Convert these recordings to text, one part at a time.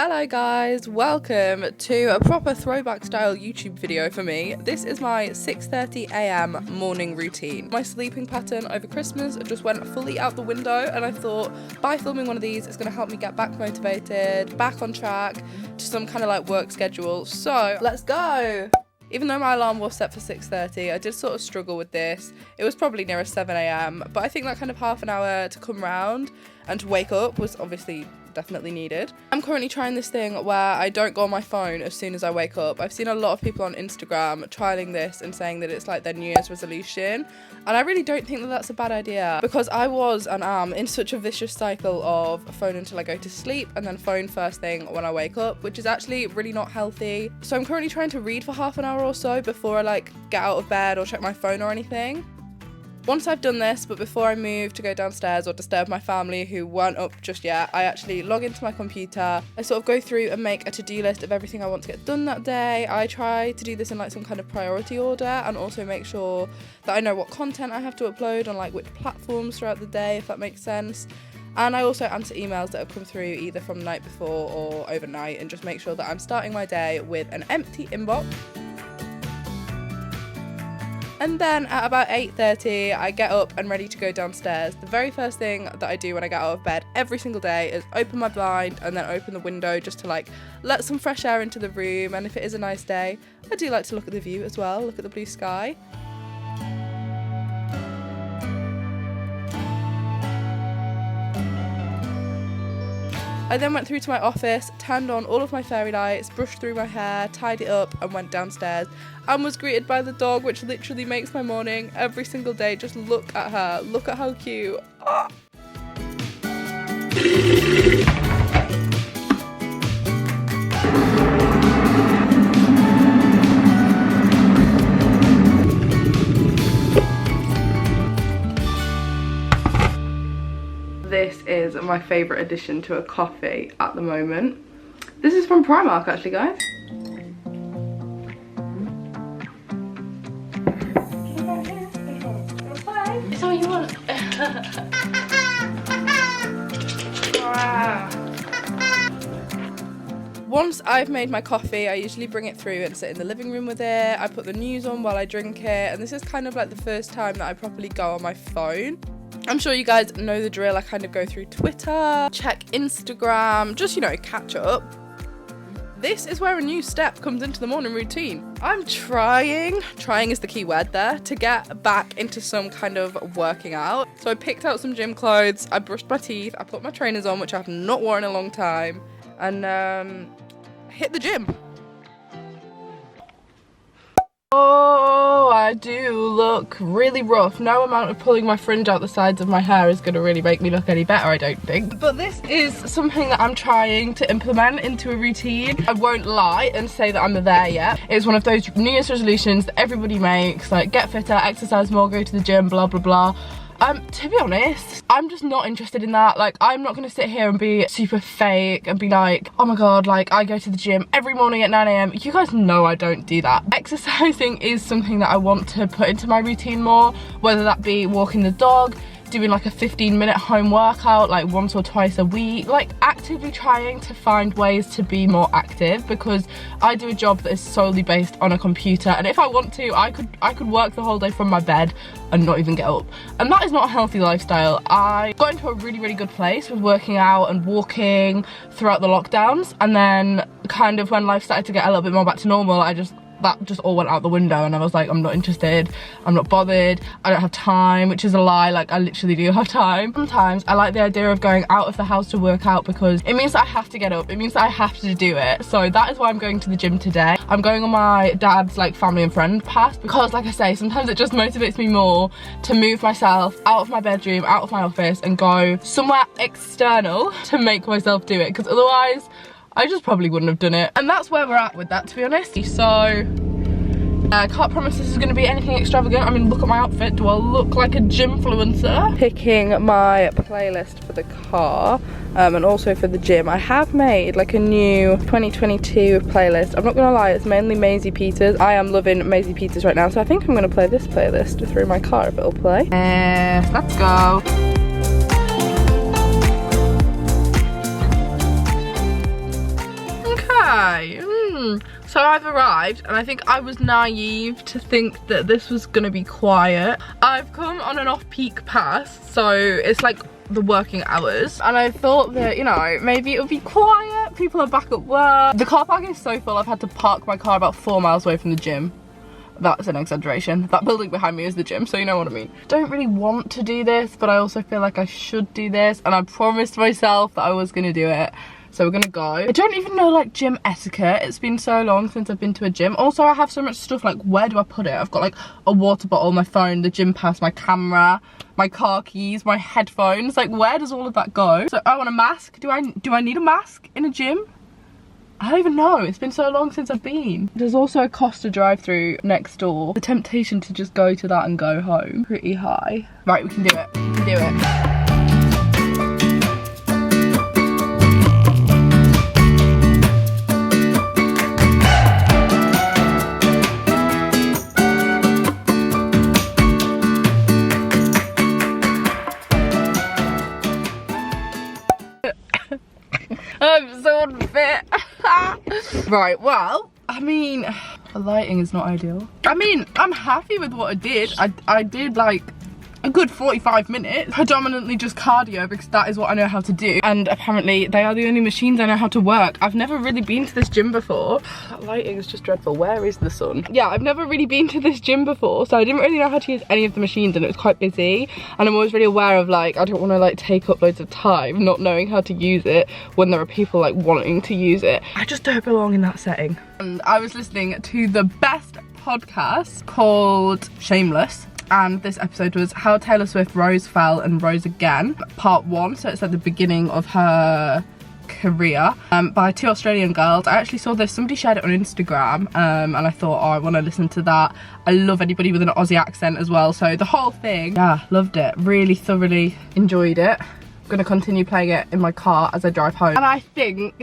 Hello guys, welcome to a proper throwback style YouTube video for me. This is my 6:30 AM morning routine. My sleeping pattern over Christmas just went fully out the window, and I thought by filming one of these it's going to help me get back motivated, back on track to some kind of like work schedule. So let's go! Even though my alarm was set for 6:30, I did sort of struggle with this. It was probably nearer 7 AM, but I think that kind of half an hour to come round and to wake up was obviously definitely needed. I'm currently trying this thing where I don't go on my phone as soon as I wake up. I've seen a lot of people on Instagram trialing this and saying that it's like their New Year's resolution, and I really don't think that that's a bad idea, because I was and am in such a vicious cycle of phone until I go to sleep and then phone first thing when I wake up, which is actually really not healthy. So I'm currently trying to read for half an hour or so before I like get out of bed or check my phone or anything. Once I've done this, but before I move to go downstairs or disturb my family who weren't up just yet, I actually log into my computer. I sort of go through and make a to-do list of everything I want to get done that day. I try to do this in like some kind of priority order, and also make sure that I know what content I have to upload on like which platforms throughout the day, if that makes sense. And I also answer emails that have come through either from the night before or overnight, and just make sure that I'm starting my day with an empty inbox. And then at about 8:30, I get up and ready to go downstairs. The very first thing that I do when I get out of bed every single day is open my blind and then open the window just to like let some fresh air into the room. And if it is a nice day, I do like to look at the view as well, look at the blue sky. I then went through to my office, turned on all of my fairy lights, brushed through my hair, tied it up, and went downstairs and was greeted by the dog, which literally makes my morning every single day. Just look at her, look at how cute. Oh. This is my favourite addition to a coffee at the moment. This is from Primark actually, guys. Is that what you want? Wow. Once I've made my coffee, I usually bring it through and sit in the living room with it. I put the news on while I drink it, and this is kind of like the first time that I properly go on my phone. I'm sure you guys know the drill. I kind of go through Twitter, check Instagram, just, you know, catch up. This is where a new step comes into the morning routine. I'm trying is the key word there, to get back into some kind of working out. So I picked out some gym clothes, I brushed my teeth, I put my trainers on, which I've not worn in a long time, and hit the gym. Oh, I do look really rough. No amount of pulling my fringe out the sides of my hair is going to really make me look any better, I don't think. But this is something that I'm trying to implement into a routine. I won't lie and say that I'm there yet. It's one of those New Year's resolutions that everybody makes, like get fitter, exercise more, go to the gym, blah, blah, blah. To be honest, I'm just not interested in that. Like, I'm not gonna sit here and be super fake and be like, oh my god, like I go to the gym every morning at 9 AM. You guys know I don't do that. Exercising is something that I want to put into my routine more, whether that be walking the dog, doing like a 15-minute home workout like once or twice a week, like actively trying to find ways to be more active, because I do a job that is solely based on a computer, and if I want to, I could work the whole day from my bed and not even get up, and that is not a healthy lifestyle. I got into a really good place with working out and walking throughout the lockdowns, and then kind of when life started to get a little bit more back to normal, that just all went out the window, and I was like, I'm not interested, I'm not bothered, I don't have time, which is a lie. Like, I literally do have time. Sometimes I like the idea of going out of the house to work out, because it means that I have to get up, it means that I have to do it. So that is why I'm going to the gym today. I'm going on my dad's like family and friend pass, because like I say, sometimes it just motivates me more to move myself out of my bedroom, out of my office, and go somewhere external to make myself do it, because otherwise I just probably wouldn't have done it. And that's where we're at with that, to be honest. So I can't promise this is going to be anything extravagant. I mean, look at my outfit. Do I look like a gymfluencer? Picking my playlist for the car and also for the gym. I have made like a new 2022 playlist. I'm not gonna lie, it's mainly Maisie Peters. I am loving Maisie Peters right now, so I think I'm gonna play this playlist through my car if it'll play. Yes, let's go. So I've arrived, and I think I was naive to think that this was gonna be quiet. I've come on an off-peak pass, so it's like the working hours, and I thought that, you know, maybe it would be quiet. People are back at work. The car park is so full, I've had to park my car about 4 miles away from the gym. That's an exaggeration. That building behind me is the gym, so you know what I mean. Don't really want to do this, but I also feel like I should do this, and I promised myself that I was gonna do it. So we're gonna go. I don't even know like gym etiquette. It's been so long since I've been to a gym. Also, I have so much stuff, like where do I put it? I've got like a water bottle, my phone, the gym pass, my camera, my car keys, my headphones. Like where does all of that go? So I want a mask. Do I need a mask in a gym? I don't even know. It's been so long since I've been. There's also a Costa drive-through next door. The temptation to just go to that and go home pretty high. Right, we can do it. We can do it. I'm so unfit. Right, well, I mean, the lighting is not ideal. I mean, I'm happy with what I did. I did like a good 45 minutes, predominantly just cardio because that is what I know how to do, and apparently they are the only machines I know how to work. I've never really been to this gym before. That lighting is just dreadful. Where is the sun? Yeah, I've never really been to this gym before, so I didn't really know how to use any of the machines, and it was quite busy, and I'm always really aware of like, I don't want to like take up loads of time not knowing how to use it when there are people like wanting to use it. I just don't belong in that setting. And I was listening to the best podcast called Shameless, and this episode was How Taylor Swift Rose Fell and Rose Again, part 1, so it's at the beginning of her career, by 2 Australian girls. I actually saw this, somebody shared it on Instagram, and I thought, oh, I want to listen to that. I love anybody with an Aussie accent as well, so the whole thing, yeah, loved it. Really thoroughly enjoyed it. Gonna continue playing it in my car as I drive home, and I think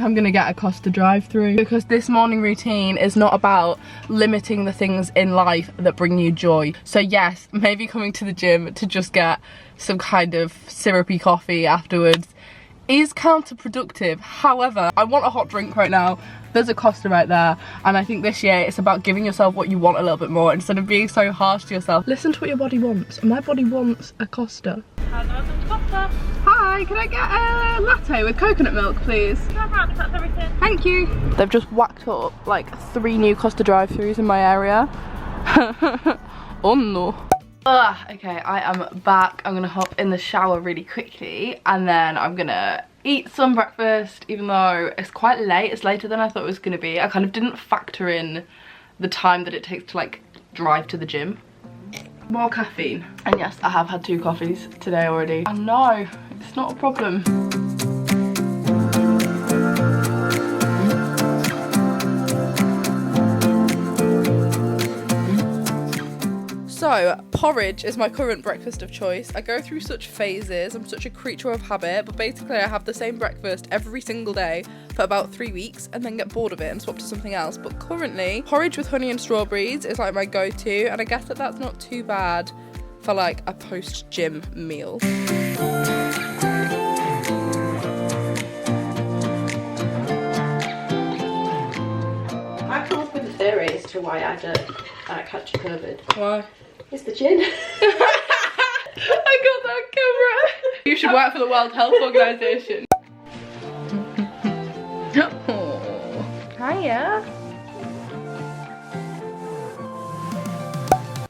I'm gonna get a Costa drive-through, because this morning routine is not about limiting the things in life that bring you joy. So yes, maybe coming to the gym to just get some kind of syrupy coffee afterwards is counterproductive. However, I want a hot drink right now. There's a Costa right there, and I think this year it's about giving yourself what you want a little bit more instead of being so harsh to yourself. Listen to what your body wants, and my body wants a Costa. Hi, can I get a latte with coconut milk, please? Yeah, that's everything. Thank you. They've just whacked up like 3 new Costa drive-thrus in my area. Oh no. Okay, I am back. I'm gonna hop in the shower really quickly, and then I'm gonna eat some breakfast, even though it's quite late. It's later than I thought it was gonna be. I kind of didn't factor in the time that it takes to like drive to the gym. More caffeine. And yes, I have had 2 coffees today already. And no, it's not a problem. So, porridge is my current breakfast of choice. I go through such phases, I'm such a creature of habit, but basically I have the same breakfast every single day for about 3 weeks and then get bored of it and swap to something else. But currently, porridge with honey and strawberries is like my go-to, and I guess that that's not too bad for like a post-gym meal. I've come up with a theory as to why I don't catch COVID. Why? It's the gin. I got that camera. You should work for the World Health Organization. Oh. Hiya.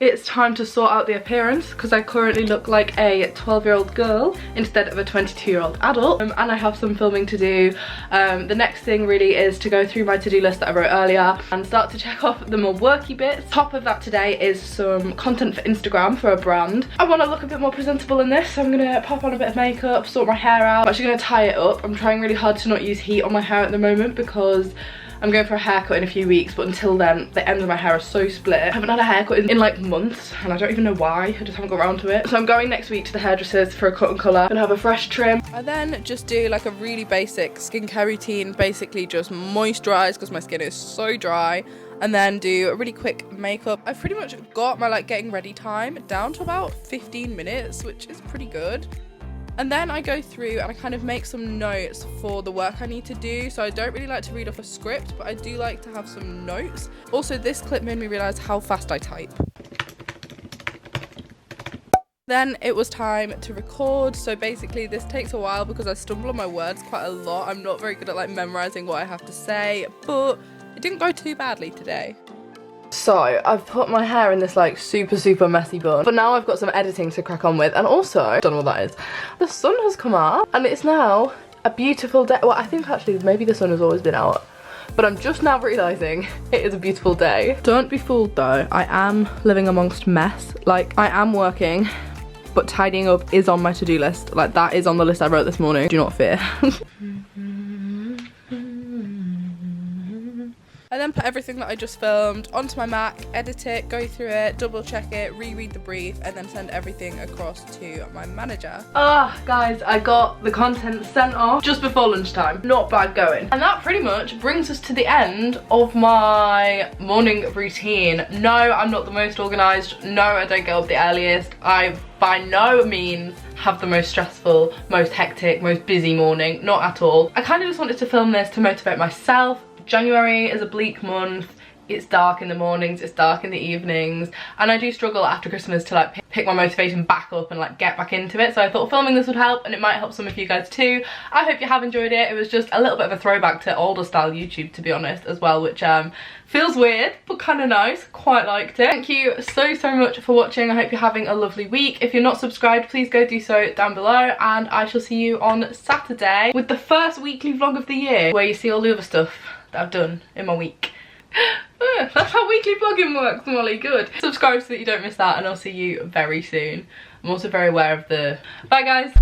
It's time to sort out the appearance, because I currently look like a 12-year-old girl instead of a 22-year-old adult, and I have some filming to do. The next thing really is to go through my to-do list that I wrote earlier and start to check off the more worky bits. Top of that today is some content for Instagram for a brand. I want to look a bit more presentable in this, so I'm gonna pop on a bit of makeup, sort my hair out. I'm actually gonna tie it up. I'm trying really hard to not use heat on my hair at the moment because I'm going for a haircut in a few weeks, but until then, the ends of my hair are so split. I haven't had a haircut in like months, and I don't even know why. I just haven't got around to it. So I'm going next week to the hairdressers for a cut and colour. Gonna have a fresh trim. I then just do like a really basic skincare routine, basically just moisturise because my skin is so dry, and then do a really quick makeup. I've pretty much got my like getting ready time down to about 15 minutes, which is pretty good. And then I go through and I kind of make some notes for the work I need to do. So I don't really like to read off a script, but I do like to have some notes. Also, this clip made me realise how fast I type. Then it was time to record. So basically this takes a while because I stumble on my words quite a lot. I'm not very good at like memorising what I have to say, but it didn't go too badly today. So I've put my hair in this like super messy bun, but now I've got some editing to crack on with, and also, I don't know what that is, the sun has come out and it's now a beautiful day. Well, I think actually maybe the sun has always been out, but I'm just now realising it is a beautiful day. Don't be fooled though, I am living amongst mess. Like, I am working, but tidying up is on my to-do list. Like, that is on the list I wrote this morning, do not fear. I then put everything that I just filmed onto my Mac, edit it, go through it, double check it, reread the brief, and then send everything across to my manager. Guys, I got the content sent off just before lunchtime. Not bad going. And that pretty much brings us to the end of my morning routine. No, I'm not the most organised. No, I don't get up the earliest. I by no means have the most stressful, most hectic, most busy morning. Not at all. I kind of just wanted to film this to motivate myself. January is a bleak month. It's dark in the mornings, it's dark in the evenings, and I do struggle after Christmas to like pick my motivation back up and like get back into it. So I thought filming this would help, and it might help some of you guys too. I hope you have enjoyed it. It was just a little bit of a throwback to older style YouTube, to be honest, as well, which feels weird but kind of nice. Quite liked it. Thank you so much for watching. I hope you're having a lovely week. If you're not subscribed, please go do so down below, and I shall see you on Saturday with the first weekly vlog of the year, where you see all the other stuff that I've done in my week. That's how weekly vlogging works, Molly. Good. Subscribe so that you don't miss that, and I'll see you very soon. I'm also very aware of the... Bye guys.